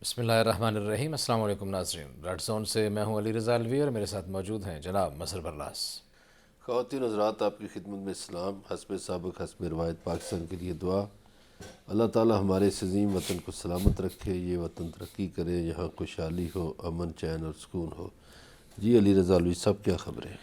بسم اللہ الرحمن الرحیم۔ السلام علیکم ناظرین، ریڈ زون سے میں ہوں علی رضا الوی اور میرے ساتھ موجود ہیں جناب مظہر برلاس۔ خواتین حضرات، آپ کی خدمت میں اسلام حسب سابق حسب روایت پاکستان کے لیے دعا۔ اللہ تعالی ہمارے اس عظیم وطن کو سلامت رکھے، یہ وطن ترقی کرے، یہاں خوشحالی ہو، امن چین اور سکون ہو۔ جی علی رضا الوی صاحب، کیا خبریں؟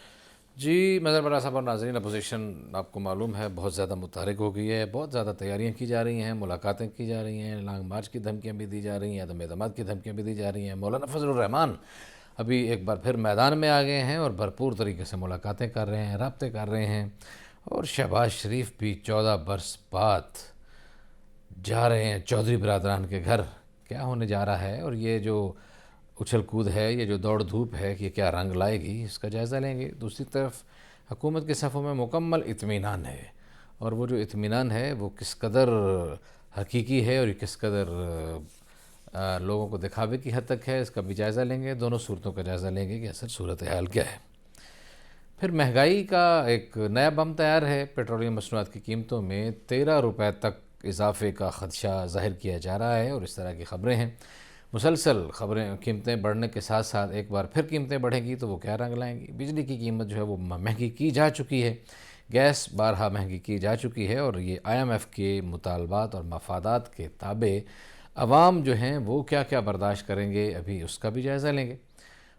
جی مظہر برلاس صاحب اور ناظرین، اپوزیشن آپ کو معلوم ہے بہت زیادہ متحرک ہو گئی ہے، بہت زیادہ تیاریاں کی جا رہی ہیں، ملاقاتیں کی جا رہی ہیں، لانگ مارچ کی دھمکیاں بھی دی جا رہی ہیں، عدم اعتماد کی دھمکیاں بھی دی جا رہی ہیں۔ مولانا فضل الرحمان ابھی ایک بار پھر میدان میں آ گئے ہیں اور بھرپور طریقے سے ملاقاتیں کر رہے ہیں، رابطے کر رہے ہیں، اور شہباز شریف بھی 14 برس بعد جا رہے ہیں چودھری برادران کے گھر۔ کیا ہونے جا رہا ہے اور یہ جو اچھل کود ہے، یہ جو دوڑ دھوپ ہے، یہ کیا رنگ لائے گی، اس کا جائزہ لیں گے۔ دوسری طرف حکومت کے صفوں میں مکمل اطمینان ہے، اور وہ جو اطمینان ہے وہ کس قدر حقیقی ہے اور یہ کس قدر لوگوں کو دکھاوے کی حد تک ہے، اس کا بھی جائزہ لیں گے۔ دونوں صورتوں کا جائزہ لیں گے کہ اصل صورتحال کیا ہے۔ پھر مہنگائی کا ایک نیا بم تیار ہے۔ پیٹرولیم مصنوعات کی قیمتوں میں 13 روپے تک اضافے کا خدشہ ظاہر کیا جا رہا ہے، اور اس طرح کی خبریں ہیں۔ مسلسل خبریں قیمتیں بڑھنے کے ساتھ ساتھ ایک بار پھر قیمتیں بڑھیں گی تو وہ کیا رنگ لائیں گی۔ بجلی کی قیمت جو ہے وہ مہنگی کی جا چکی ہے، گیس بارہا مہنگی کی جا چکی ہے، اور یہ IMF کے مطالبات اور مفادات کے تابع عوام جو ہیں وہ کیا کیا برداشت کریں گے، ابھی اس کا بھی جائزہ لیں گے۔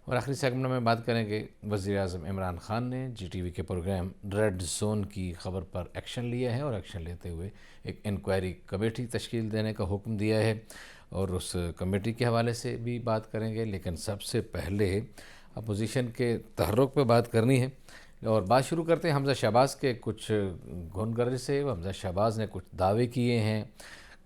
اور آخری سیگمنٹ میں بات کریں گے وزیر اعظم عمران خان نے جی ٹی وی کے پروگرام ریڈ زون کی خبر پر ایکشن لیا ہے، اور ایکشن لیتے ہوئے ایک انکوائری کمیٹی تشکیل دینے کا حکم دیا ہے، اور اس کمیٹی کے حوالے سے بھی بات کریں گے۔ لیکن سب سے پہلے اپوزیشن کے تحرک پہ بات کرنی ہے، اور بات شروع کرتے ہیں حمزہ شہباز کے کچھ گونگرج سے۔ حمزہ شہباز نے کچھ دعوے کیے ہیں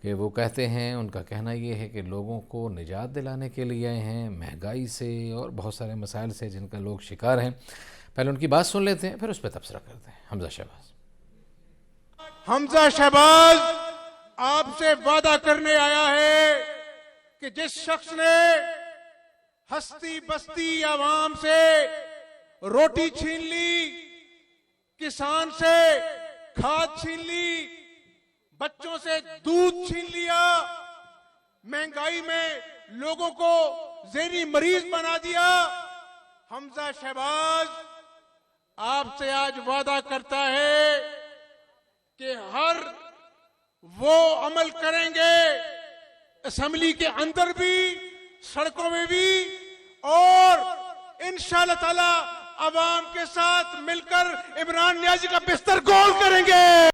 کہ وہ کہتے ہیں، ان کا کہنا یہ ہے کہ لوگوں کو نجات دلانے کے لیے آئے ہیں مہنگائی سے اور بہت سارے مسائل سے جن کا لوگ شکار ہیں۔ پہلے ان کی بات سن لیتے ہیں، پھر اس پہ تبصرہ کرتے ہیں۔ حمزہ شہباز۔ حمزہ شہباز آپ سے وعدہ کرنے آیا ہے کہ جس شخص نے ہستی بستی عوام سے روٹی چھین لی، کسان سے کھاد چھین لی، بچوں سے دودھ چھین لیا، مہنگائی میں لوگوں کو ذہنی مریض بنا دیا، حمزہ شہباز آپ سے آج وعدہ کرتا ہے کہ ہر وہ عمل کریں گے اسمبلی کے اندر بھی، سڑکوں میں بھی، اور انشاءاللہ تعالی عوام کے ساتھ مل کر عمران نیازی کا بستر گول کریں گے۔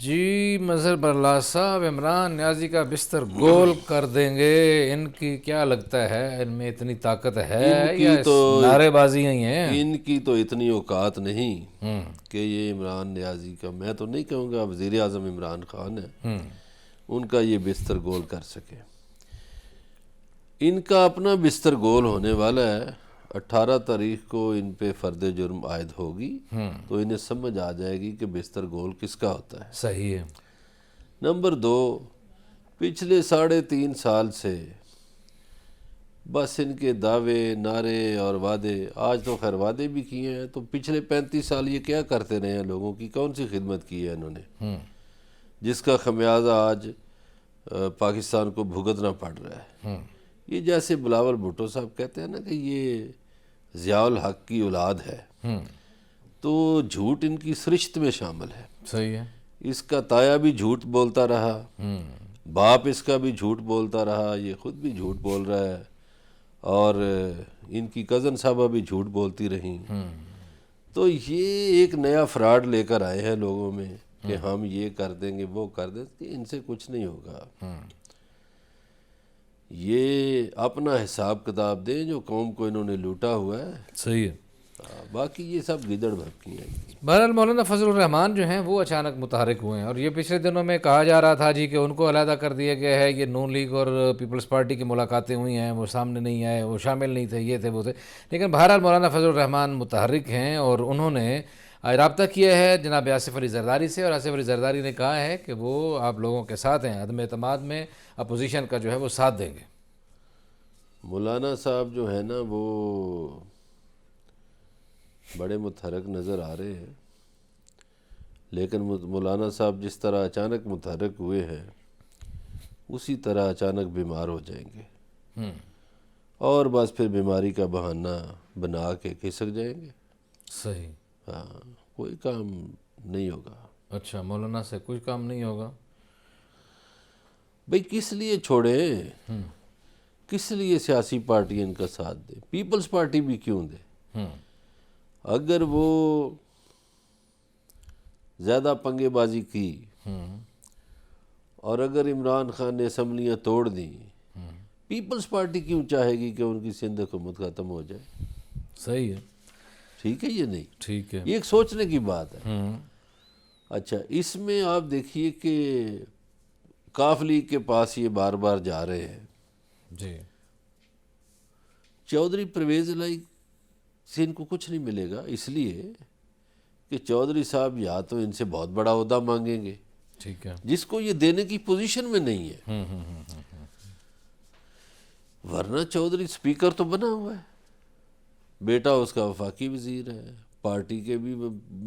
جی مظہر برلاس صاحب، عمران نیازی کا بستر گول کر دیں گے، ان کی کیا لگتا ہے، ان میں اتنی طاقت ہے یا نعرے بازیاں ہی ہیں؟ ان کی تو اتنی اوقات نہیں کہ یہ عمران نیازی کا، میں تو نہیں کہوں گا وزیر اعظم عمران خان ہے، ان کا یہ بستر گول کر سکے۔ ان کا اپنا بستر گول ہونے والا ہے۔ 18 تاریخ کو ان پہ فرد جرم عائد ہوگی تو انہیں سمجھ آ جائے گی کہ بستر گول کس کا ہوتا ہے۔ صحیح ہے۔ نمبر 2، پچھلے 3.5 سال سے بس ان کے دعوے، نعرے اور وعدے، آج تو خیر وعدے بھی کیے ہیں، تو پچھلے 35 سال یہ کیا کرتے رہے ہیں، لوگوں کی کون سی خدمت کی ہے انہوں نے، جس کا خمیازہ آج پاکستان کو بھگتنا پڑ رہا ہے۔ یہ جیسے بلاول بھٹو صاحب کہتے ہیں نا کہ یہ ضیاء الحق کی اولاد ہے، تو جھوٹ ان کی سرشت میں شامل ہے۔ صحیح ہے۔ اس کا تایا بھی جھوٹ بولتا رہا، باپ اس کا بھی جھوٹ بولتا رہا، یہ خود بھی جھوٹ بول رہا ہے، اور ان کی کزن صاحبہ بھی جھوٹ بولتی رہیں۔ تو یہ ایک نیا فراڈ لے کر آئے ہیں لوگوں میں کہ ہم یہ کر دیں گے، وہ کر دیں گے، ان سے کچھ نہیں ہوگا۔ یہ اپنا حساب کتاب دیں جو قوم کو انہوں نے لوٹا ہوا ہے، صحیح ہے۔ باقی یہ سب گیدڑ بھبکی ہیں۔ بہرحال مولانا فضل الرحمان جو ہیں وہ اچانک متحرک ہوئے ہیں، اور یہ پچھلے دنوں میں کہا جا رہا تھا جی کہ ان کو علیحدہ کر دیا گیا ہے، یہ نون لیگ اور پیپلز پارٹی کی ملاقاتیں ہوئی ہیں، وہ سامنے نہیں آئے، وہ شامل نہیں تھے، یہ تھے وہ تھے۔ لیکن بہرحال مولانا فضل الرحمان متحرک ہیں، اور انہوں نے رابطہ کیا ہے جناب آصف علی زرداری سے، اور آصف علی زرداری نے کہا ہے کہ وہ آپ لوگوں کے ساتھ ہیں، عدم اعتماد میں اپوزیشن کا جو ہے وہ ساتھ دیں گے۔ مولانا صاحب جو ہے نا وہ بڑے متحرک نظر آ رہے ہیں، لیکن مولانا صاحب جس طرح اچانک متحرک ہوئے ہیں اسی طرح اچانک بیمار ہو جائیں گے۔ اور بس پھر بیماری کا بہانہ بنا کے کھسک جائیں گے. صحیح. ہاں کوئی کام نہیں ہوگا. اچھا مولانا سے کوئی کام نہیں ہوگا. بھئی کس لیے چھوڑیں؟ کس لیے سیاسی پارٹی ان کا ساتھ دے؟ پیپلز پارٹی بھی کیوں دے؟ اگر وہ زیادہ پنگے بازی کی اور اگر عمران خان نے اسمبلیاں توڑ دیں، پیپلز پارٹی کیوں چاہے گی کہ ان کی سندھ حکومت ختم ہو جائے؟ صحیح ہے. ٹھیک ہے یہ نہیں؟ ٹھیک ہے. یہ ایک سوچنے کی بات ہے. اچھا اس میں آپ دیکھیے کہ کاف لیگ کے پاس یہ بار بار جا رہے ہیں. جی. چودھری پرویز الہی سے ان کو کچھ نہیں ملے گا، اس لیے کہ چودھری صاحب یا تو ان سے بہت بڑا عہدہ مانگیں گے ٹھیک ہے. جس کو یہ دینے کی پوزیشن میں نہیں ہے، ورنہ چودھری سپیکر تو بنا ہوا ہے، بیٹا اس کا وفاقی وزیر ہے، پارٹی کے بھی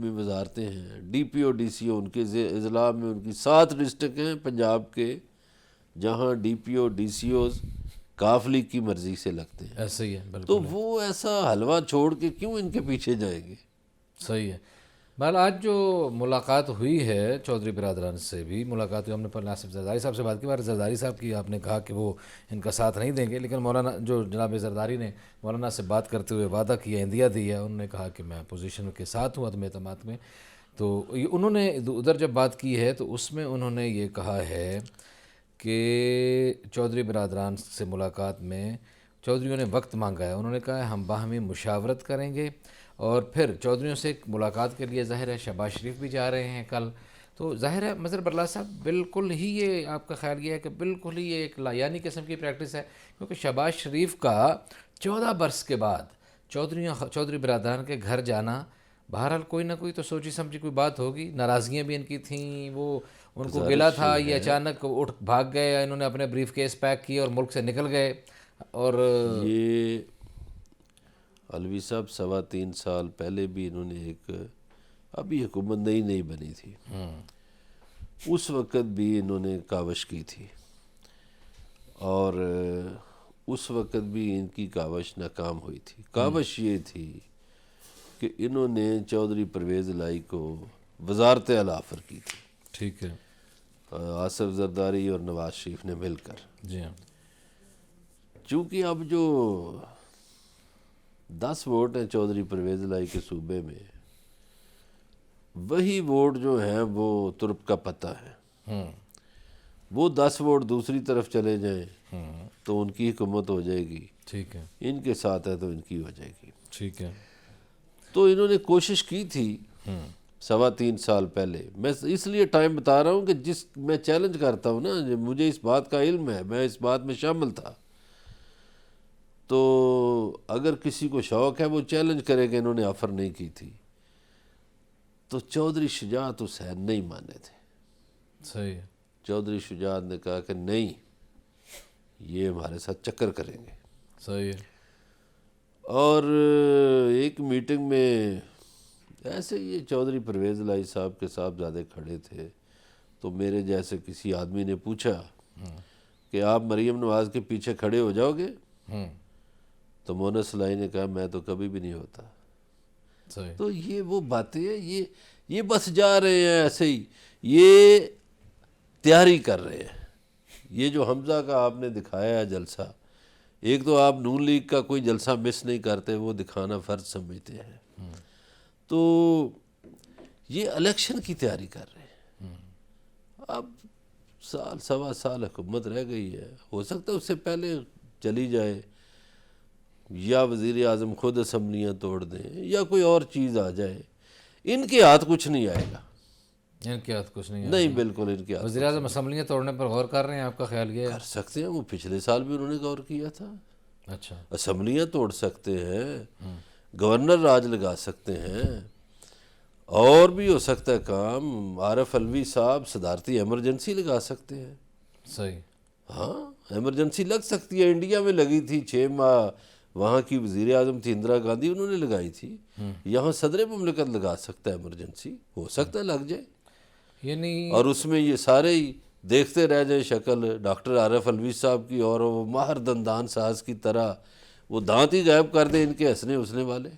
وزارتیں ہیں، ڈی پی او ڈی سی او ان کے اضلاع میں ان کی 7 ڈسٹرکٹ ہیں پنجاب کے جہاں D P O D C Os کاف لیگ کی مرضی سے لگتے ہیں. ایسا ہی ہے بالکل. تو وہ ایسا حلوہ چھوڑ کے کیوں ان کے پیچھے جائیں گے؟ صحیح ہے. بہرحال آج جو ملاقات ہوئی ہے چودھری برادران سے بھی ملاقات ہوئی، ہم نے پہلے آصف زرداری صاحب سے بات کی. بار زرداری صاحب کی آپ نے کہا کہ وہ ان کا ساتھ نہیں دیں گے، لیکن مولانا جو جناب زرداری نے مولانا سے بات کرتے ہوئے وعدہ کیا، عندیہ دی ہے، انہوں نے کہا کہ میں اپوزیشن کے ساتھ ہوں عدم اعتماد میں. تو انہوں نے ادھر جب بات کی ہے تو اس میں انہوں نے یہ کہا ہے کہ چودھری برادران سے ملاقات میں چودھریوں نے وقت مانگا ہے. انہوں نے کہا ہے ہم باہمی مشاورت کریں گے، اور پھر چودھریوں سے ملاقات کے لیے ظاہر ہے شہباز شریف بھی جا رہے ہیں کل. تو ظاہر ہے مظہر برلا صاحب بالکل ہی یہ آپ کا خیال یہ ہے کہ بالکل ہی یہ ایک لایانی قسم کی پریکٹس ہے، کیونکہ شہباز شریف کا 14 برس کے بعد چودھری برادران کے گھر جانا، بہرحال کوئی نہ کوئی تو سوچی سمجھی کوئی بات ہوگی. ناراضگیاں بھی ان کی تھیں، وہ ان کو گلا تھا، یہ اچانک اٹھ بھاگ گئے، انہوں نے اپنے بریف کیس پیک کیے اور ملک سے نکل گئے. اور یہ علوی صاحب 3.25 سال پہلے بھی انہوں نے ایک ابھی حکومت نئی بنی تھی، اس وقت بھی انہوں نے کاوش کی تھی، اور اس وقت بھی ان کی کاوش ناکام ہوئی تھی. کاوش یہ تھی کہ انہوں نے چودھری پرویز الہی کو وزارت اعلیٰ آفر کی تھی. ٹھیک ہے. آصف زرداری اور نواز شریف نے مل کر. جی ہاں. چونکہ اب جو 10 ووٹ ہیں چودھری پرویز الہی کے صوبے میں، وہی ووٹ جو ہیں وہ ترک کا پتہ ہے. وہ 10 ووٹ دوسری طرف چلے جائیں تو ان کی حکومت ہو جائے گی. ٹھیک ہے. ان کے ساتھ ہے تو ان کی ہو جائے گی. ٹھیک ہے. تو انہوں نے کوشش کی تھی 3.25 سال پہلے. میں اس لیے ٹائم بتا رہا ہوں کہ جس میں چیلنج کرتا ہوں نا، مجھے اس بات کا علم ہے، میں اس بات میں شامل تھا. تو اگر کسی کو شوق ہے وہ چیلنج کرے کہ انہوں نے آفر نہیں کی تھی. تو چودھری شجاعت حسین نہیں مانے تھے. صحیح ہے. چودھری شجاعت نے کہا کہ نہیں، یہ ہمارے ساتھ چکر کریں گے. صحیح ہے. اور ایک میٹنگ میں ایسے یہ چودھری پرویز الہی صاحب کے صاحبزادے کھڑے تھے، تو میرے جیسے کسی آدمی نے پوچھا کہ آپ مریم نواز کے پیچھے کھڑے ہو جاؤ گے؟ تو مونس الہی نے کہا میں تو کبھی بھی نہیں ہوتا. صحیح. تو یہ وہ باتیں ہیں، یہ بس جا رہے ہیں ایسے ہی، یہ تیاری کر رہے ہیں. یہ جو حمزہ کا آپ نے دکھایا ہے جلسہ، ایک تو آپ نون لیگ کا کوئی جلسہ مس نہیں کرتے، وہ دکھانا فرض سمجھتے ہیں. تو یہ الیکشن کی تیاری کر رہے ہیں. اب 1.25 سال حکومت رہ گئی ہے، ہو سکتا ہے اس سے پہلے چلی جائے، یا وزیر اعظم خود اسمبلیاں توڑ دیں، یا کوئی اور چیز آ جائے. ان کے ہاتھ کچھ نہیں آئے گا. ان کے ہاتھ کچھ نہیں ہے. نہیں بالکل ان کے ہاتھ وزیر اعظم اسمبلیاں توڑنے پر غور کر رہے ہیں، آپ کا خیال یہ ہے؟ کر سکتے ہیں، وہ پچھلے سال بھی انہوں نے غور کیا تھا. اچھا. اسمبلیاں توڑ سکتے ہیں، گورنر راج لگا سکتے ہیں، اور بھی ہو سکتا ہے کام. عارف علوی صاحب صدارتی ایمرجنسی لگا سکتے ہیں. صحیح. ہاں ایمرجنسی لگ سکتی ہے. انڈیا میں لگی تھی 6 ماہ، وہاں کی وزیر اعظم تھی اندرا گاندھی، انہوں نے لگائی تھی. یہاں صدر مملکت لگا سکتا ہے ایمرجنسی، ہو سکتا ہے لگ جائے. یعنی اور اس میں یہ سارے ہی دیکھتے رہ جائیں شکل ڈاکٹر عارف الوی صاحب کی، اور وہ ماہر دندان ساز کی طرح وہ دانت ہی غائب کر دیں ان کے ہنسنے اسنے والے۔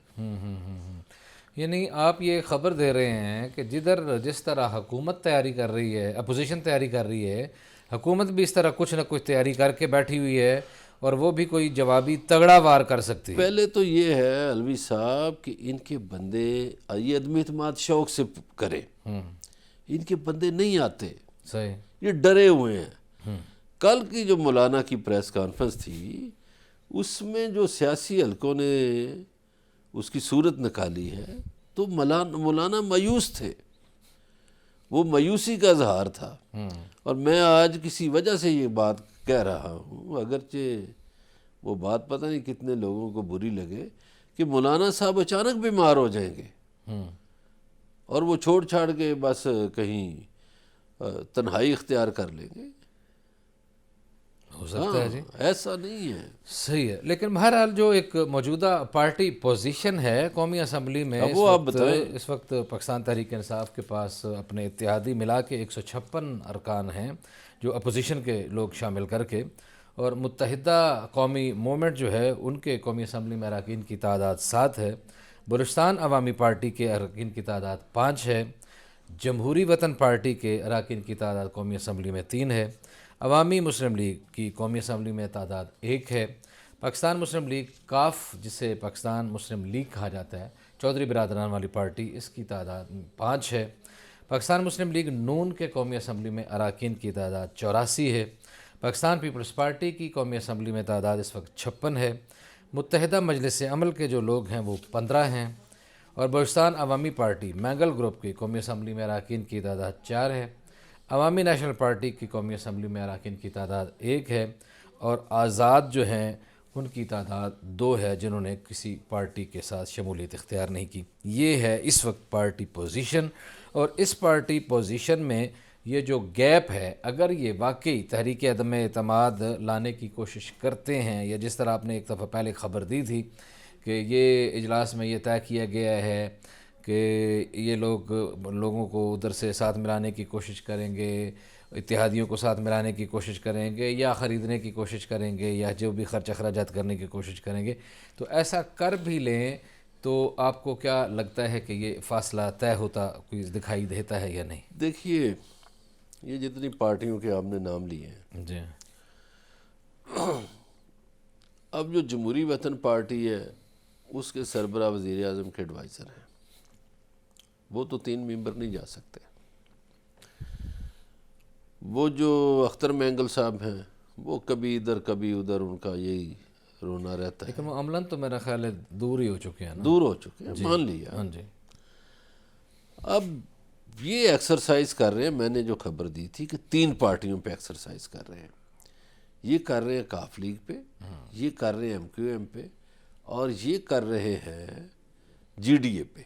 یعنی آپ یہ خبر دے رہے ہیں کہ جس طرح حکومت تیاری کر رہی ہے، اپوزیشن تیاری کر رہی ہے، حکومت بھی اس طرح کچھ نہ کچھ تیاری کر کے بیٹھی ہوئی ہے، اور وہ بھی کوئی جوابی تگڑا وار کر سکتی ہے۔ پہلے تو یہ ہے الوی صاحب کہ ان کے بندے یہ عدم اعتماد شوق سے کریں، ان کے بندے نہیں آتے، صحیح، یہ ڈرے ہوئے ہیں۔ کل کی جو مولانا کی پریس کانفرنس تھی اس میں جو سیاسی حلقوں نے اس کی صورت نکالی ہے تو مولانا مایوس تھے، وہ مایوسی کا اظہار تھا۔ اور میں آج کسی وجہ سے یہ بات کہہ رہا ہوں، اگرچہ وہ بات پتہ نہیں کتنے لوگوں کو بری لگے، کہ مولانا صاحب اچانک بیمار ہو جائیں گے اور وہ چھوڑ چھاڑ کے بس کہیں تنہائی اختیار کر لیں گے۔ ہو سکتا ہے جی، ایسا نہیں ہے۔ صحیح ہے، لیکن بہرحال جو ایک موجودہ پارٹی پوزیشن ہے قومی اسمبلی میں، اب وہ آپ بتائیں۔ اس وقت پاکستان تحریک انصاف کے پاس اپنے اتحادی ملا کے 156 ارکان ہیں جو اپوزیشن کے لوگ شامل کر کے، اور متحدہ قومی موومنٹ جو ہے ان کے قومی اسمبلی میں اراکین کی تعداد 7 ہے، بلوچستان عوامی پارٹی کے اراکین کی تعداد 5 ہے، جمہوری وطن پارٹی کے اراکین کی تعداد قومی اسمبلی میں 3 ہے، عوامی مسلم لیگ کی قومی اسمبلی میں تعداد 1 ہے، پاکستان مسلم لیگ کاف جسے پاکستان مسلم لیگ کہا جاتا ہے، چودھری برادران والی پارٹی، اس کی تعداد 5 ہے، پاکستان مسلم لیگ نون کے قومی اسمبلی میں اراکین کی تعداد 84 ہے، پاکستان پیپلز پارٹی کی قومی اسمبلی میں تعداد اس وقت 56 ہے، متحدہ مجلس عمل کے جو لوگ ہیں وہ 15 ہیں، اور بلوچستان عوامی پارٹی مینگل گروپ کی قومی اسمبلی میں اراکین کی تعداد 4 ہے، عوامی نیشنل پارٹی کی قومی اسمبلی میں اراکین کی تعداد 1 ہے، اور آزاد جو ہیں ان کی تعداد 2 ہے جنہوں نے کسی پارٹی کے ساتھ شمولیت اختیار نہیں کی۔ یہ ہے اس وقت پارٹی پوزیشن، اور اس پارٹی پوزیشن میں یہ جو گیپ ہے، اگر یہ واقعی تحریک عدم اعتماد لانے کی کوشش کرتے ہیں، یا جس طرح آپ نے ایک دفعہ پہلے خبر دی تھی کہ یہ اجلاس میں یہ طے کیا گیا ہے کہ یہ لوگوں کو ادھر سے ساتھ ملانے کی کوشش کریں گے، اتحادیوں کو ساتھ ملانے کی کوشش کریں گے، یا خریدنے کی کوشش کریں گے، یا جو بھی خرچ اخراجات کرنے کی کوشش کریں گے، تو ایسا کر بھی لیں تو آپ کو کیا لگتا ہے کہ یہ فاصلہ طے ہوتا کوئی دکھائی دیتا ہے یا نہیں؟ دیکھیے، یہ جتنی پارٹیوں کے آپ نے نام لیے ہیں، جی، اب جو جمہوری وطن پارٹی ہے اس کے سربراہ وزیر اعظم کے ایڈوائزر ہیں، وہ تو 3 ممبر نہیں جا سکتے۔ وہ جو اختر مینگل صاحب ہیں وہ کبھی ادھر کبھی ادھر، ان کا یہی رونا رہتا ہے، لیکن وہ عملاً تو میرا خیال ہے دور ہی ہو چکے ہیں نا۔ دور ہو چکے ہیں، مان لیا۔ ہاں جی، اب یہ ایکسرسائز کر رہے ہیں، میں نے جو خبر دی تھی کہ 3 پارٹیوں پہ ایکسرسائز کر رہے ہیں، یہ کر رہے ہیں کاف لیگ پہ، یہ کر رہے ہیں ایم کیو ایم پہ، اور یہ کر رہے ہیں جی ڈی اے پہ۔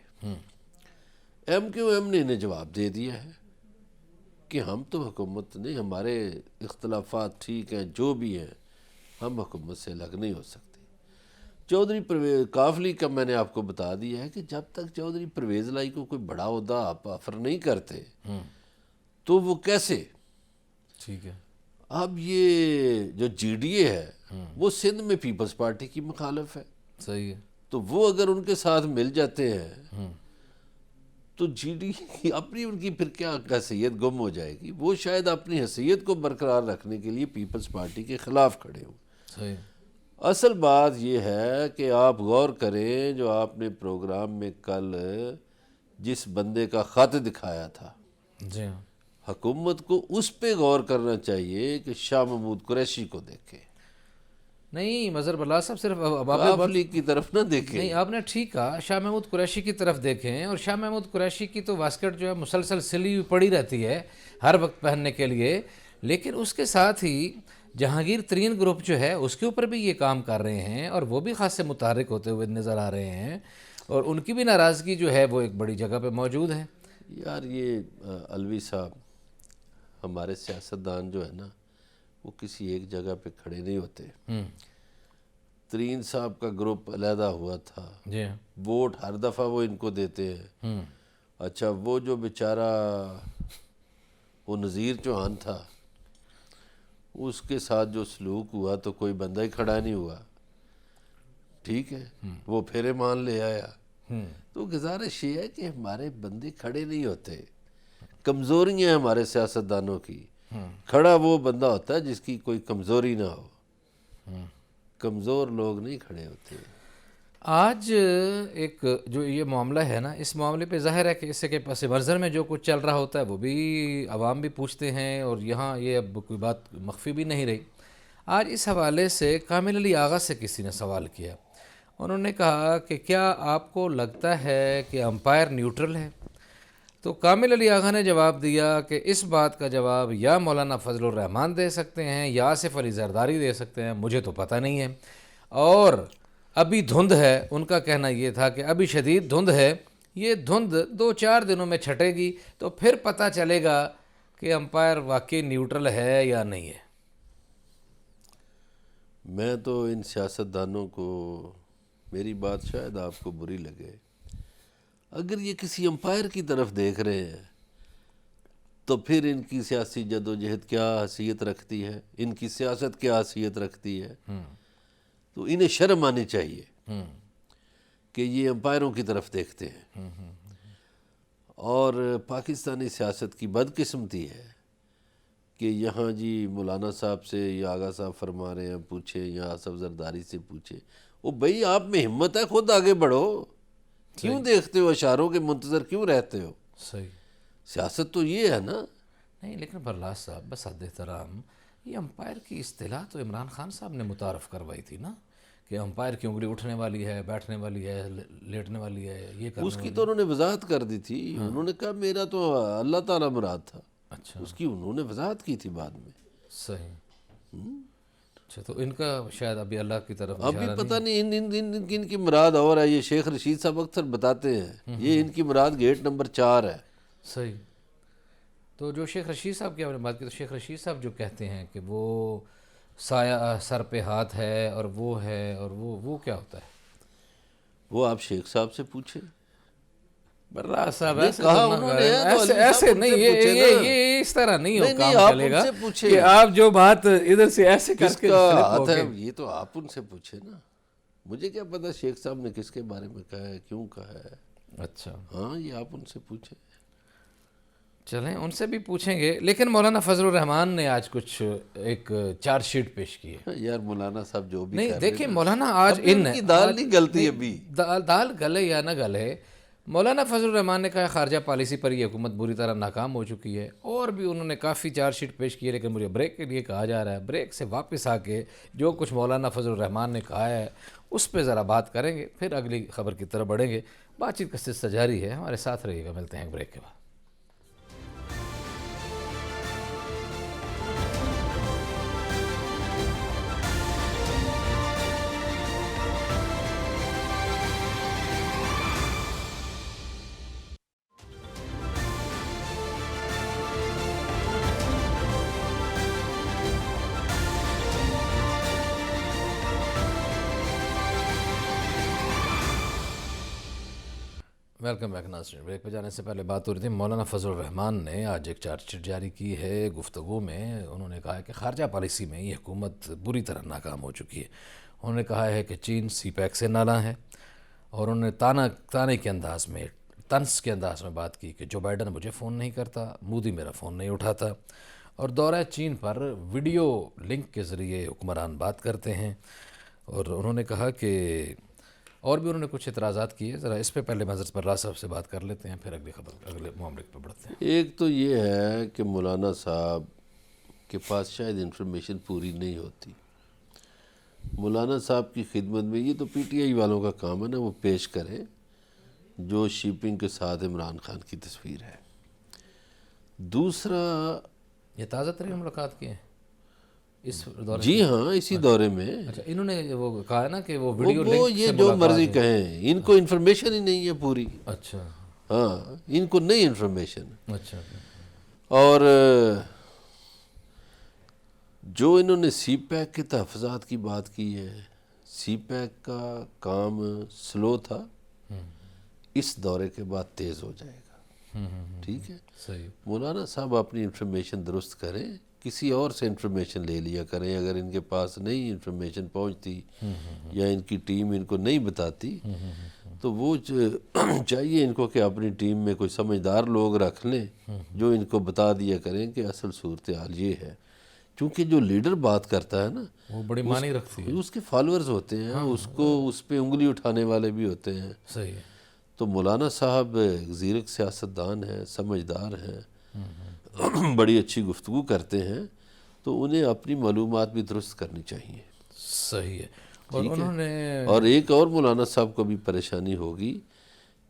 ایم کیو ایم نے انہیں جواب دے دیا ہے کہ ہم تو حکومت نہیں، ہمارے اختلافات ٹھیک ہیں جو بھی ہیں، ہم حکومت سے الگ نہیں ہو سکتے۔ چودھری پرویز کاف لیگ کا میں نے آپ کو بتا دیا ہے کہ جب تک چودھری پرویز لائی کو کوئی بڑا عہدہ آپ آفر نہیں کرتے تو وہ کیسے۔ ٹھیک ہے، اب یہ جو جی ڈی اے ہے وہ سندھ میں پیپلز پارٹی کی مخالف ہے، صحیح ہے، تو وہ اگر ان کے ساتھ مل جاتے ہیں تو جی ڈی اے اپنی ان کی پھر کیا حیثیت گم ہو جائے گی، وہ شاید اپنی حیثیت کو برقرار رکھنے کے لیے پیپلز پارٹی کے خلاف کھڑے ہوں۔ صحیح، اصل بات یہ ہے کہ آپ غور کریں، جو آپ نے پروگرام میں کل جس بندے کا خط دکھایا تھا، جی ہاں، حکومت کو اس پہ غور کرنا چاہیے کہ شاہ محمود قریشی کو دیکھیں، نہیں مظہر بلال صاحب، صرف کاف لیگ کی طرف نہ دیکھیں۔ نہیں، آپ نے ٹھیک کہا، شاہ محمود قریشی کی طرف دیکھیں، اور شاہ محمود قریشی کی تو واسکٹ جو ہے مسلسل سلی ہوئی پڑی رہتی ہے ہر وقت پہننے کے لیے، لیکن اس کے ساتھ ہی جہانگیر ترین گروپ جو ہے اس کے اوپر بھی یہ کام کر رہے ہیں، اور وہ بھی خاص سے متحرک ہوتے ہوئے نظر آ رہے ہیں، اور ان کی بھی ناراضگی جو ہے وہ ایک بڑی جگہ پہ موجود ہے۔ یار یہ الوی صاحب، ہمارے سیاستدان جو ہے نا وہ کسی ایک جگہ پہ کھڑے نہیں ہوتے۔ ترین صاحب کا گروپ علیحدہ ہوا تھا، جی ہاں، ووٹ ہر دفعہ وہ ان کو دیتے ہیں۔ اچھا، وہ جو بیچارہ وہ نذیر چوہان تھا اس کے ساتھ جو سلوک ہوا تو کوئی بندہ ہی کھڑا نہیں ہوا، ٹھیک ہے، وہ پھر مان لے آیا۔ تو گزارش یہ ہے کہ ہمارے بندے کھڑے نہیں ہوتے، کمزوریاں ہیں ہمارے سیاستدانوں کی۔ کھڑا وہ بندہ ہوتا ہے جس کی کوئی کمزوری نہ ہو، کمزور لوگ نہیں کھڑے ہوتے۔ آج ایک جو یہ معاملہ ہے نا، اس معاملے پہ ظاہر ہے کہ اس کے پس منظر میں جو کچھ چل رہا ہوتا ہے وہ بھی عوام بھی پوچھتے ہیں، اور یہاں یہ اب کوئی بات مخفی بھی نہیں رہی۔ آج اس حوالے سے کامل علی آغا سے کسی نے سوال کیا، انہوں نے کہا کہ کیا آپ کو لگتا ہے کہ امپائر نیوٹرل ہے؟ تو کامل علی آغا نے جواب دیا کہ اس بات کا جواب یا مولانا فضل الرحمان دے سکتے ہیں یا آصف علی زرداری دے سکتے ہیں، مجھے تو پتہ نہیں ہے۔ اور ابھی دھند ہے، ان کا کہنا یہ تھا کہ ابھی شدید دھند ہے، یہ دھند 2-4 دنوں میں چھٹے گی تو پھر پتہ چلے گا کہ امپائر واقعی نیوٹرل ہے یا نہیں ہے۔ میں تو ان سیاستدانوں کو، میری بات شاید آپ کو بری لگے، اگر یہ کسی امپائر کی طرف دیکھ رہے ہیں تو پھر ان کی سیاسی جدوجہد کیا حیثیت رکھتی ہے، ان کی سیاست کیا حیثیت رکھتی ہے؟ تو انہیں شرم آنی چاہیے کہ یہ امپائروں کی طرف دیکھتے ہیں۔ اور پاکستانی سیاست کی بدقسمتی ہے کہ یہاں جی مولانا صاحب سے یا آغا صاحب فرما رہے ہیں پوچھیں، یا آصف زرداری سے پوچھیں، وہ بھئی آپ میں ہمت ہے، خود آگے بڑھو، کیوں دیکھتے ہو، اشاروں کے منتظر کیوں رہتے ہو؟ صحیح سیاست تو یہ ہے نا۔ نہیں، لیکن برلاس صاحب بس حد احترام، یہ امپائر کی اصطلاح تو عمران خان صاحب نے متعارف کروائی تھی نا، کہ امپائر کی انگلی اٹھنے والی ہے، بیٹھنے والی ہے، لیٹنے والی ہے، یہ کرنے اس کی تو انہوں نے وضاحت کر دی تھی، انہوں نے کہا میرا تو اللہ تعالیٰ مراد تھا، اچھا اس کی انہوں نے وضاحت کی تھی بعد میں۔ صحیح۔ اچھا، تو ان کا شاید ابھی اللہ کی طرف ابھی اشارہ پتہ نہیں ان کی مراد اور ہے۔ یہ شیخ رشید صاحب اکثر بتاتے ہیں یہ ان کی مراد گیٹ نمبر 4 ہے۔ صحیح۔ تو جو شیخ رشید صاحب کی آپ نے بات کی، تو شیخ رشید صاحب جو کہتے ہیں کہ وہ سایہ سر پہ ہاتھ ہے اور وہ ہے، اور وہ کیا ہوتا ہے؟ وہ آپ شیخ صاحب سے پوچھیں۔ برلاس صاحب نہیں، ایسے کہا تو انہوں نے ہے تو علی ایسے صاحب ان نہیں، سے پوچھیں نا۔ یہ اس طرح نہیں ہو نہیں، کام آپ چلے ان گا سے پوچھیں۔ کہ آپ جو بات ادھر سے ایسے کر کس کے کا flip ہو ہاتھ ہے، کے- یہ تو آپ ان سے پوچھیں نا، مجھے کیا پتا شیخ صاحب نے کس کے بارے میں کہا ہے، کیوں کہا ہے۔ اچھا ہاں، یہ آپ ان سے پوچھیں۔ چلیں ان سے بھی پوچھیں گے، لیکن مولانا فضل الرحمان نے آج کچھ ایک چارج شیٹ پیش کی ہے۔ یار مولانا صاحب جو بھی نہیں کر رہے دیکھیں، ہیں، مولانا آج ابھی ان کی دال نہیں گلتی ابھی۔ دال گلے یا نہ گلے، مولانا فضل الرحمان نے کہا خارجہ پالیسی پر یہ حکومت بری طرح ناکام ہو چکی ہے، اور بھی انہوں نے کافی چارج شیٹ پیش کی ہے، لیکن مجھے بریک کے لیے کہا جا رہا ہے، بریک سے واپس آ کے جو کچھ مولانا فضل الرحمان نے کہا ہے اس پہ ذرا بات کریں گے، پھر اگلی خبر کی طرف بڑھیں گے۔ بات چیت کا سلسلہ جاری ہے، ہمارے ساتھ رہیے گا، ملتے ہیں بریک کے بعد۔ ویلکم بیک ناظرین۔ بریک پہ جانے سے پہلے بات ہو رہی تھی، مولانا فضل الرحمان نے آج ایک چارج شیٹ جاری کی ہے۔ گفتگو میں انہوں نے کہا ہے کہ خارجہ پالیسی میں یہ حکومت بری طرح ناکام ہو چکی ہے۔ انہوں نے کہا ہے کہ چین سی پیک سے نالاں ہے، اور انہوں نے تانے کے انداز میں، طنز کے انداز میں بات کی کہ جو بائیڈن مجھے فون نہیں کرتا، مودی میرا فون نہیں اٹھاتا، اور دورہ چین پر ویڈیو لنک کے ذریعے حکمران بات کرتے ہیں۔ اور انہوں نے کہا کہ اور بھی انہوں نے کچھ اعتراضات کیے، ذرا اس پہ پہلے حضرت برلاس صاحب سے بات کر لیتے ہیں، پھر اگلے معاملے پہ بڑھتے ہیں۔ ایک تو یہ ہے کہ مولانا صاحب کے پاس شاید انفارمیشن پوری نہیں ہوتی۔ مولانا صاحب کی خدمت میں یہ تو پی ٹی آئی والوں کا کام ہے نا، وہ پیش کریں جو شیپنگ کے ساتھ عمران خان کی تصویر ہے۔ دوسرا، یہ تازہ ترین ملاقات کی ہیں اس دورے؟ جی ہاں، اسی دورے میں اچھا، انہوں نے وہ کہا ہے نا کہ وہ ویڈیو لنک وہ سے یہ جو ملاقات مرضی ہے۔ کہیں، ان کو انفارمیشن ہی نہیں ہے پوری۔ اچھا ہاں، ان کو نہیں انفارمیشن۔ اچھا اور جو انہوں نے سی پیک کے تحفظات کی بات کی ہے، سی پیک کا کام سلو تھا، اس دورے کے بعد تیز ہو جائے گا، ٹھیک ہے۔ صحیح۔ مولانا صاحب اپنی انفارمیشن درست کریں کسی اور سے انفارمیشن لے لیا کریں اگر ان کے پاس نہیں انفارمیشن پہنچتی یا ان کی ٹیم ان کو نہیں بتاتی تو وہ چاہیے ان کو کہ اپنی ٹیم میں کوئی سمجھدار لوگ رکھ لیں جو ان کو بتا دیا کریں کہ اصل صورتحال یہ ہے. چونکہ جو لیڈر بات کرتا ہے نا وہ بڑی معنی رکھتی ہے. اس کے فالورز ہوتے ہیں, اس پہ انگلی اٹھانے والے بھی ہوتے ہیں. صحیح ہے. تو مولانا صاحب زیرک سیاستدان ہیں, سمجھدار ہیں, بڑی اچھی گفتگو کرتے ہیں, تو انہیں اپنی معلومات بھی درست کرنی چاہیے. صحیح ہے. اور انہوں نے اور ایک اور مولانا صاحب کو بھی پریشانی ہوگی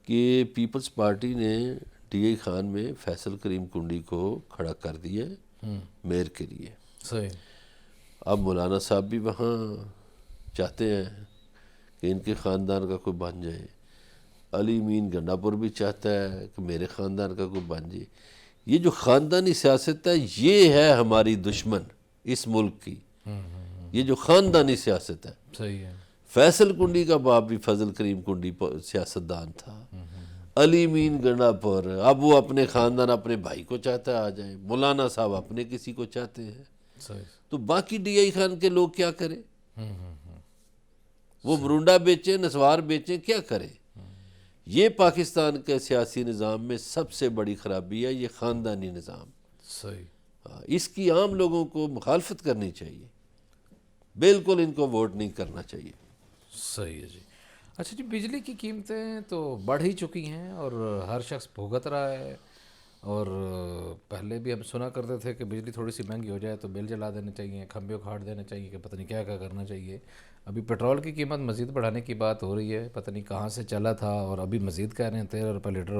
کہ پیپلز پارٹی نے ڈی اے خان میں فیصل کریم کنڈی کو کھڑا کر دیا میئر کے لیے. صحیح. اب مولانا صاحب بھی وہاں چاہتے ہیں کہ ان کے خاندان کا کوئی بن جائے. علی مین گنڈا پور بھی چاہتا ہے کہ میرے خاندان کا کوئی بن جائے. یہ جو خاندانی سیاست ہے یہ ہے ہماری دشمن اس ملک کی. یہ جو خاندانی سیاست ہے. صحیح ہے. فیصل کنڈی کا باپ بھی فضل کریم کنڈی سیاستدان تھا. علی مین گنڈا پور اب وہ اپنے خاندان اپنے بھائی کو چاہتا ہے آ جائے. مولانا صاحب اپنے کسی کو چاہتے ہیں. تو باقی ڈی آئی خان کے لوگ کیا کریں؟ وہ مرونڈا بیچیں, نسوار بیچیں, کیا کریں؟ یہ پاکستان کے سیاسی نظام میں سب سے بڑی خرابی ہے, یہ خاندانی نظام. صحیح. اس کی عام لوگوں کو مخالفت کرنی چاہیے, بالکل ان کو ووٹ نہیں کرنا چاہیے. صحیح ہے جی. اچھا جی, بجلی کی قیمتیں تو بڑھ ہی چکی ہیں اور ہر شخص بھگت رہا ہے. اور پہلے بھی ہم سنا کرتے تھے کہ بجلی تھوڑی سی مہنگی ہو جائے تو بل جلا دینے چاہیے, کھمبے اکھاڑ دینے چاہیے, کہ پتہ نہیں کیا کیا کرنا چاہیے. ابھی پیٹرول کی قیمت مزید بڑھانے کی بات ہو رہی ہے, پتہ نہیں کہاں سے چلا تھا, اور ابھی مزید کہہ رہے ہیں 13 روپے لیٹر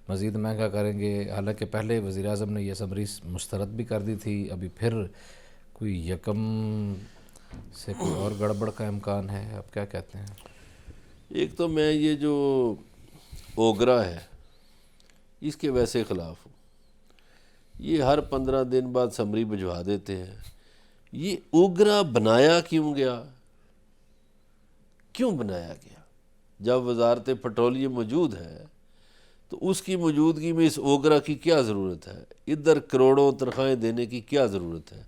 مزید مہنگا کریں گے. حالانکہ پہلے وزیر اعظم نے یہ اسمبلی مسترد بھی کر دی تھی. ابھی پھر کوئی یکم سے کوئی اور گڑبڑ کا امکان ہے, آپ کیا کہتے ہیں؟ ایک تو میں یہ جو اوگرا ہے اس کے ویسے خلاف ہوں. یہ ہر 15 دن بعد سمری بھجوا دیتے ہیں. یہ اوگرا بنایا کیوں گیا؟ کیوں بنایا گیا؟ جب وزارت پیٹرولیم موجود ہے تو اس کی موجودگی میں اس اوگرا کی کیا ضرورت ہے؟ ادھر کروڑوں تنخواہیں دینے کی کیا ضرورت ہے؟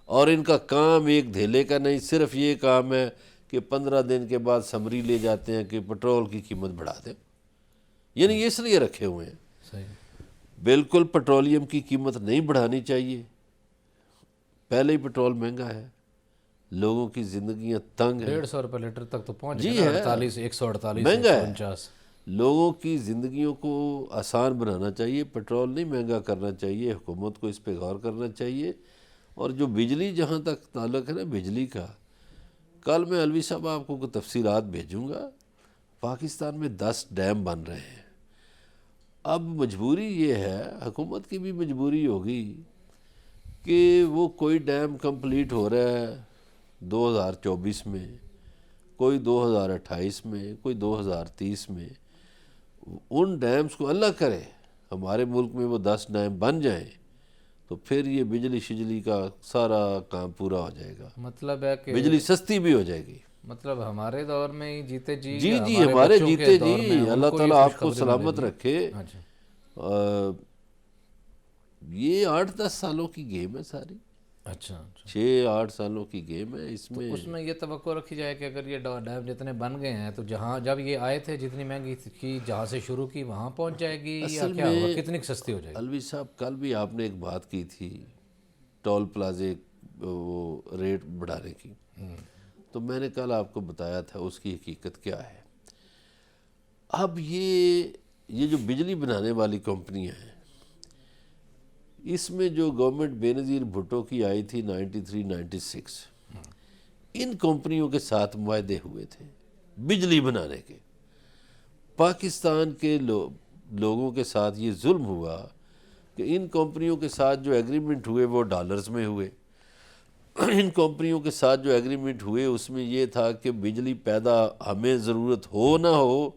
اور ان کا کام ایک دھیلے کا نہیں, صرف یہ کام ہے کہ 15 دن کے بعد سمری لے جاتے ہیں کہ پیٹرول کی قیمت بڑھا دیں. یعنی اس لیے رکھے ہوئے ہیں. صحیح. بالکل پیٹرولیم کی قیمت نہیں بڑھانی چاہیے. پہلے ہی پیٹرول مہنگا ہے, لوگوں کی زندگیاں تنگ ہیں. 150 روپے لیٹر تک تو پہنچ جی گیا, ہے, 148 مہنگا ہے. 149. لوگوں کی زندگیوں کو آسان بنانا چاہیے, پیٹرول نہیں مہنگا کرنا چاہیے. حکومت کو اس پہ غور کرنا چاہیے. اور جو بجلی جہاں تک تعلق ہے نا بجلی کا, کل میں علوی صاحب آپ کو تفصیلات بھیجوں گا. پاکستان میں 10 ڈیم بن رہے ہیں. اب مجبوری یہ ہے, حکومت کی بھی مجبوری ہوگی کہ وہ کوئی ڈیم کمپلیٹ ہو رہا ہے 2024 میں, کوئی 2028 میں, کوئی 2030 میں. ان ڈیمز کو اللہ کرے ہمارے ملک میں وہ 10 ڈیم بن جائیں تو پھر یہ بجلی شجلی کا سارا کام پورا ہو جائے گا. مطلب ہے کہ بجلی سستی بھی ہو جائے گی. مطلب ہمارے دور میں ہی جیتے جی, جی یا جی ہمارے بچوں کے جیتے دور میں جی, ان اللہ کو تعالیٰ یہ آپ کو خوشخبری سلامت ملے گی. رکھے. اچھا. یہ 8-10 سالوں کی گیم ہے ساری. اچھا. 6-8 سالوں کی گیم ہے. اس میں یہ توقع رکھی جائے کہ اگر یہ ڈیم جتنے بن گئے ہیں تو جہاں جب یہ آئے تھے جتنی مہنگی کی جہاں سے شروع کی وہاں پہنچ جائے گی, یا کیا ہوگا, کتنی سستی ہو جائے گی؟ الوی صاحب کل بھی آپ نے ایک بات کی تھی ٹول پلازے وہ ریٹ بڑھانے کی, تو میں نے کل آپ کو بتایا تھا اس کی حقیقت کیا ہے. اب یہ جو بجلی بنانے والی کمپنیاں ہیں, اس میں جو گورنمنٹ بے نظیر بھٹو کی آئی تھی 93-96, ان کمپنیوں کے ساتھ معاہدے ہوئے تھے بجلی بنانے کے. پاکستان کے لوگوں کے ساتھ یہ ظلم ہوا کہ ان کمپنیوں کے ساتھ جو ایگریمنٹ ہوئے وہ ڈالرز میں ہوئے. ان کمپنیوں کے ساتھ جو ایگریمنٹ ہوئے اس میں یہ تھا کہ بجلی پیدا ہمیں ضرورت ہو نہ ہو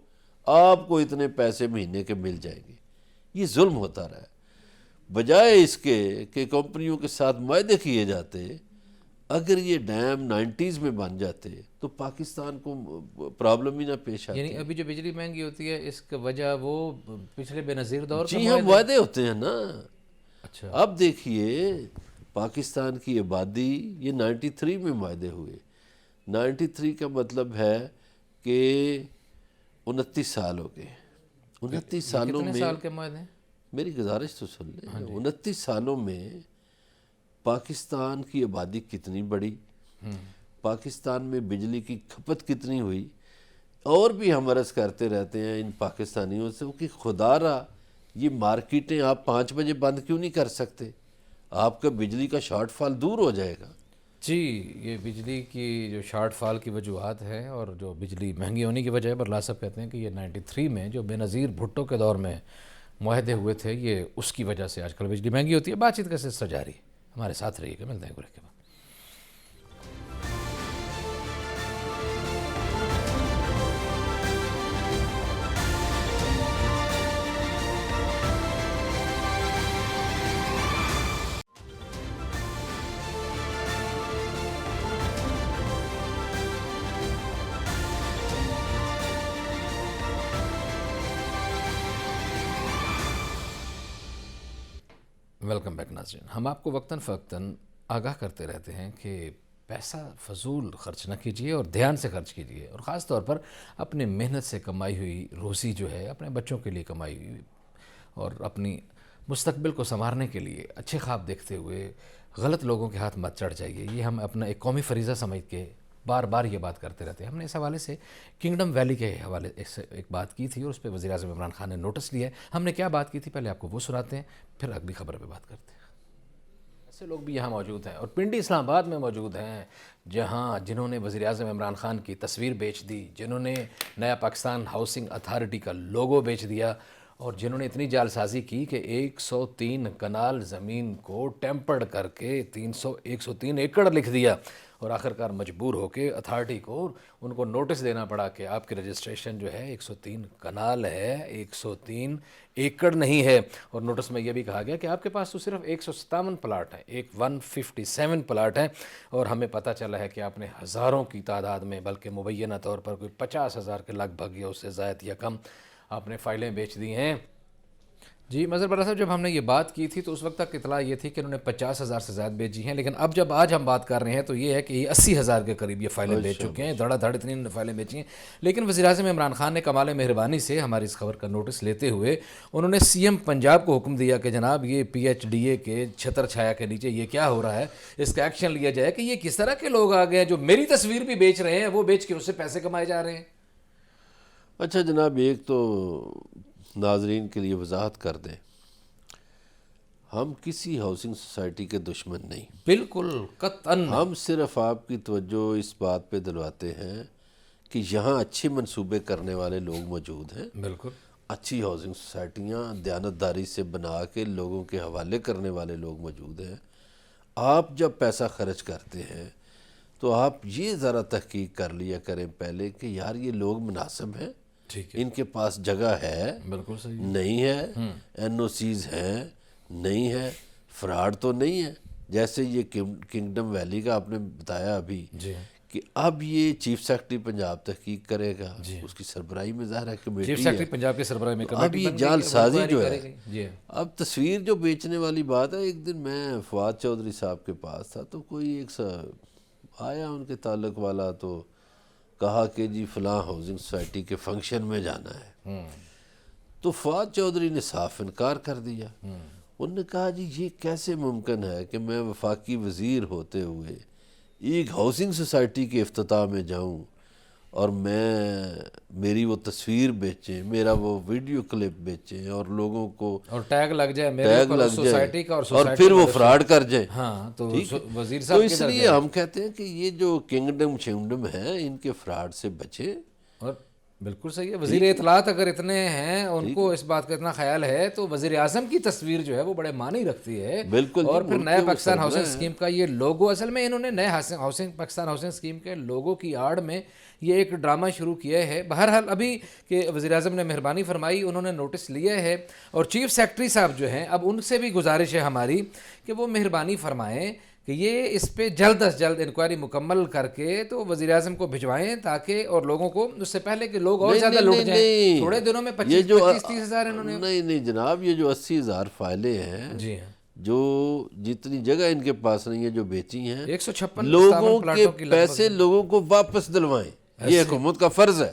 آپ کو اتنے پیسے مہینے کے مل جائیں گے. یہ ظلم ہوتا رہا. بجائے اس کے کہ کمپنیوں کے ساتھ معاہدے کیے جاتے, اگر یہ ڈیم 90s میں بن جاتے تو پاکستان کو پرابلم ہی نہ پیش آتی. یعنی ابھی جو بجلی مہنگی ہوتی ہے اس کی وجہ وہ پچھلے بے نظیر دور کا جی ہاں, معاہدے ہوتے ہیں نا. اچھا. اب دیکھیے پاکستان کی آبادی یہ 93 میں معاہدے ہوئے. 93 کا مطلب ہے کہ 29 سال ہو گئے. 29 سالوں کتنے میں سال کے معاہدے ہیں؟ میری گزارش تو سن لیں. 29 سالوں میں پاکستان کی آبادی کتنی بڑی, پاکستان میں بجلی کی کھپت کتنی ہوئی, اور بھی ہم عرض کرتے رہتے ہیں ان پاکستانیوں سے کہ خدا را یہ مارکیٹیں آپ 5 بجے بند کیوں نہیں کر سکتے, آپ کا بجلی کا شارٹ فال دور ہو جائے گا. جی, یہ بجلی کی جو شارٹ فال کی وجوہات ہیں اور جو بجلی مہنگی ہونے کی وجہ ہے, برلا صاحب کہتے ہیں کہ یہ 93 میں جو بے نظیر بھٹو کے دور میں معاہدے ہوئے تھے, یہ اس کی وجہ سے آج کل بجلی مہنگی ہوتی ہے. بات چیت کا سلسلہ جاری ہے, ہمارے ساتھ رہیے گا, ملتے ہیں بریک کے بعد. ویلکم بیک ناظرین. ہم آپ کو وقتاً فوقتاً آگاہ کرتے رہتے ہیں کہ پیسہ فضول خرچ نہ کیجیے اور دھیان سے خرچ کیجیے, اور خاص طور پر اپنے محنت سے کمائی ہوئی روزی جو ہے, اپنے بچوں کے لیے کمائی ہوئی اور اپنی مستقبل کو سنوارنے کے لیے اچھے خواب دیکھتے ہوئے غلط لوگوں کے ہاتھ مت چڑھ جائیے. یہ ہم اپنا ایک قومی فریضہ سمجھ کے بار بار یہ بات کرتے رہتے ہیں. ہم نے اس حوالے سے کنگڈم ویلی کے حوالے سے ایک بات کی تھی اور اس پہ وزیر اعظم عمران خان نے نوٹس لیا ہے. ہم نے کیا بات کی تھی پہلے آپ کو وہ سناتے ہیں, پھر اگلی خبر پہ بات کرتے ہیں. ایسے لوگ بھی یہاں موجود ہیں اور پنڈی اسلام آباد میں موجود ہیں جنہوں نے وزیر اعظم عمران خان کی تصویر بیچ دی, جنہوں نے نیا پاکستان ہاؤسنگ اتھارٹی کا لوگو بیچ دیا, اور جنہوں نے اتنی جال سازی کی کہ 103 کنال زمین کو ٹیمپرڈ کر کے 103 ایکڑ لکھ دیا, اور آخرکار مجبور ہو کے اتھارٹی کو ان کو نوٹس دینا پڑا کہ آپ کی رجسٹریشن جو ہے 103 کنال ہے, 103 ایکڑ نہیں ہے. اور نوٹس میں یہ بھی کہا گیا کہ آپ کے پاس تو صرف 157 پلاٹ ہیں, 157 پلاٹ ہیں, اور ہمیں پتہ چلا ہے کہ آپ نے ہزاروں کی تعداد میں, بلکہ مبینہ طور پر کوئی 50,000 کے لگ بھگ یا اس سے زائد یا کم آپ نے فائلیں بیچ دی ہیں. جی مظہر برا صاحب, جب ہم نے یہ بات کی تھی تو اس وقت تک اطلاع یہ تھی کہ انہوں نے 50,000 سے زائد بیچی ہیں, لیکن اب جب آج ہم بات کر رہے ہیں تو یہ ہے کہ یہ 80,000 کے قریب یہ فائلیں بیچ چکے ہیں. دھڑا دھڑ اتنی فائلیں بیچی ہیں. لیکن وزیر اعظم عمران خان نے کمال مہربانی سے ہماری اس خبر کا نوٹس لیتے ہوئے انہوں نے سی ایم پنجاب کو حکم دیا کہ جناب یہ PHDA کے چھتر چھایا کے نیچے یہ کیا ہو رہا ہے, اس کا ایکشن لیا جائے کہ یہ کس طرح کے لوگ آ گئے ہیں جو میری تصویر بھی بیچ رہے ہیں, وہ بیچ کے اس سے پیسے کمائے جا رہے ہیں. اچھا جناب, ایک تو ناظرین کے لیے وضاحت کر دیں, ہم کسی ہاؤسنگ سوسائٹی کے دشمن نہیں, بالکل قطعاً. ہم صرف آپ کی توجہ اس بات پہ دلواتے ہیں کہ یہاں اچھے منصوبے کرنے والے لوگ موجود ہیں, بالکل اچھی ہاؤسنگ سوسائٹیاں دیانتداری سے بنا کے لوگوں کے حوالے کرنے والے لوگ موجود ہیں. آپ جب پیسہ خرچ کرتے ہیں تو آپ یہ ذرا تحقیق کر لیا کریں پہلے کہ یار یہ لوگ مناسب ہیں, ٹھیک ہے, ان کے پاس جگہ ہے بالکل صحیح, نہیں ہے, NOCs ہیں نہیں ہے, فراڈ تو نہیں ہے. جیسے یہ کنگڈم ویلی کا آپ نے بتایا ابھی جی کہ اب یہ چیف سیکرٹری پنجاب تحقیق کرے گا, اس کی سربراہی میں ظاہر ہے کمیٹی چیف ہے. سیکرٹری پنجاب کے سربراہ میں اب یہ جال سازی جو ہے, جی اب تصویر جو بیچنے والی بات ہے, ایک دن میں فواد چودھری صاحب کے پاس تھا تو کوئی ایک آیا ان کے تعلق والا, تو کہا کہ جی فلاں ہاؤسنگ سوسائٹی کے فنکشن میں جانا ہے. تو فواد چودھری نے صاف انکار کر دیا. انہوں نے کہا جی یہ کیسے ممکن ہے کہ میں وفاقی وزیر ہوتے ہوئے ایک ہاؤسنگ سوسائٹی کے افتتاح میں جاؤں اور میری وہ تصویر بیچیں, میرا وہ ویڈیو کلپ بیچیں اور لوگوں کو اور ٹیگ لگ جائے میرے ٹیگ اوپر لگ سوسائٹی کا, اور پھر وہ فراڈ کر جائیں. ہاں تو وزیر تو صاحب اس لیے ہم کہتے ہیں کہ یہ جو کنگڈم ہے ان کے فراڈ سے بچے. اور بالکل صحیح ہے, وزیر اطلاعات اگر اتنے ہیں, ان کو اس بات کا اتنا خیال ہے تو وزیر اعظم کی تصویر جو ہے وہ بڑے معنی رکھتی ہے. بالکل, اور پھر نیا پاکستان ہاؤسنگ اسکیم کا یہ لوگو, اصل میں انہوں نے نئے پاکستان ہاؤسنگ اسکیم کے لوگو کی آڑ میں یہ ایک ڈرامہ شروع کیا ہے. بہرحال ابھی کہ وزیر اعظم نے مہربانی فرمائی, انہوں نے نوٹس لیا ہے, اور چیف سیکرٹری صاحب جو ہیں اب ان سے بھی گزارش ہے ہماری کہ وہ مہربانی فرمائیں کہ یہ اس پہ جلد از جلد انکوائری مکمل کر کے تو وزیر اعظم کو بھجوائیں, تاکہ اور لوگوں کو اس سے پہلے کہ لوگ اور زیادہ لٹ جائیں. تھوڑے دنوں میں 25-30 ہزار انہوں نے. نہیں جناب, یہ جو 80,000 فائلیں ہیں جی جو جتنی جگہ ان کے پاس نہیں ہے جو بیچی ہیں 156 لوگوں کے پلاٹوں کی لگ پیسے لوگوں کو واپس دلوائیں. یہ حکومت کا فرض ہے.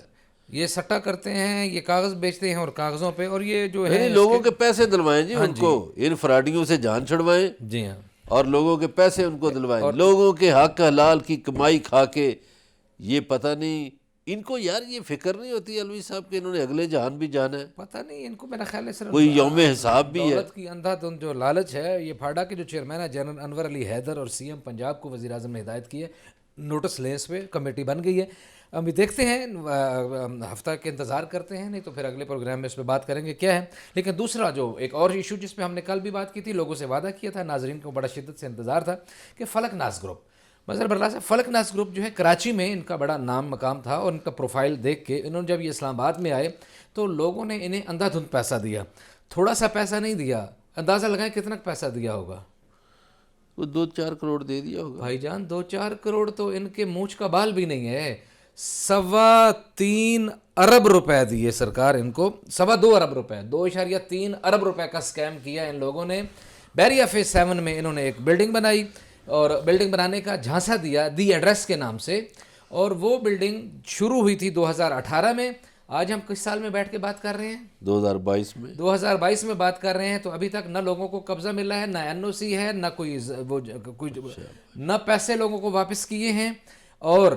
یہ سٹا کرتے ہیں, یہ کاغذ بیچتے ہیں اور کاغذوں پہ, اور یہ جو ہے یعنی لوگوں کے پیسے دلوائیں جی ان کو, ان فراڈیوں سے جان چھڑوائیں جی ہاں اور لوگوں کے پیسے ان کو دلوائیں. لوگوں کے حق حلال کی کمائی کھا کے یہ پتہ نہیں ان کو یار یہ فکر نہیں ہوتی الوی صاحب کہ انہوں نے اگلے جہان بھی جانا ہے, پتہ نہیں ان کو. میرا خیال ہے صرف کوئی یوم حساب بھی ہے. دولت کی اندھا دھند جو لالچ ہے. یہ پھاڈا کے جو چیئرمین ہے جنرل انور علی حیدر اور سی ایم پنجاب کو وزیر اعظم نے ہدایت کی ہے, نوٹس لیں اس پہ, کمیٹی بن گئی ہے. ابھی دیکھتے ہیں, ہفتہ کے انتظار کرتے ہیں, نہیں تو پھر اگلے پروگرام میں اس پہ بات کریں گے کیا ہے. لیکن دوسرا جو ایک اور ایشو جس پہ ہم نے کل بھی بات کی تھی, لوگوں سے وعدہ کیا تھا, ناظرین کو بڑا شدت سے انتظار تھا کہ فلک ناز گروپ, مظہر برلا صاحب, فلک ناز گروپ جو ہے کراچی میں ان کا بڑا نام مقام تھا, اور ان کا پروفائل دیکھ کے انہوں نے جب یہ اسلام آباد میں آئے تو لوگوں نے انہیں اندھا دھند پیسہ دیا. تھوڑا سا پیسہ نہیں دیا, اندازہ لگائیں کتنا پیسہ دیا ہوگا. وہ 2-4 کروڑ دے دیا ہوگا بھائی جان. 2-4 کروڑ تو ان کے مونچھ کا بال بھی نہیں ہے. 3.25 ارب روپے دیے سرکار ان کو, 2.25 ارب روپے, 2.3 ارب روپے کا سکیم کیا ان لوگوں نے. بیریا فیز 7 میں انہوں نے ایک بلڈنگ بنائی اور بلڈنگ بنانے کا جھانسا دیا دی ایڈریس کے نام سے, اور وہ بلڈنگ شروع ہوئی تھی 2018 میں. آج ہم کس سال میں بیٹھ کے بات کر رہے ہیں؟ 2022 میں. 2022 میں بات کر رہے ہیں. تو ابھی تک نہ لوگوں کو قبضہ ملا ہے, نہ این او سی ہے, نہ کوئی نہ پیسے لوگوں کو واپس کیے ہیں, اور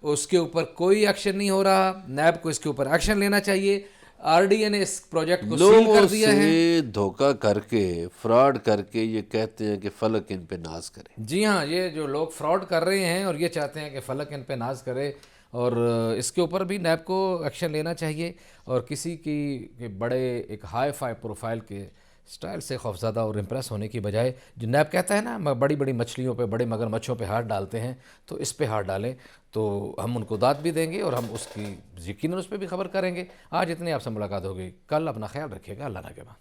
اس کے اوپر کوئی ایکشن نہیں ہو رہا. نیب کو اس کے اوپر ایکشن لینا چاہیے. آر ڈی اے نے اس پروجیکٹ کو سیل کر دیا ہے. لوگوں سے دھوکہ کر کے فراڈ کر کے یہ کہتے ہیں کہ فلک ان پہ ناز کرے. جی ہاں, یہ جو لوگ فراڈ کر رہے ہیں اور یہ چاہتے ہیں کہ فلک ان پہ ناز کرے, اور اس کے اوپر بھی نیب کو ایکشن لینا چاہیے. اور کسی کی بڑے ایک ہائی فائی پروفائل کے سٹائل سے خوفزدہ اور امپریس ہونے کی بجائے, جو نیب کہتا ہے نا بڑی بڑی مچھلیوں پہ, بڑے مگر مچھوں پہ ہاتھ ڈالتے ہیں, تو اس پہ ہاتھ ڈالیں تو ہم ان کو داد بھی دیں گے, اور ہم اس کی یقیناً اس پہ بھی خبر کریں گے. آج اتنی آپ سے ملاقات ہوگی, کل اپنا خیال رکھیے گا. اللہ نگہبان.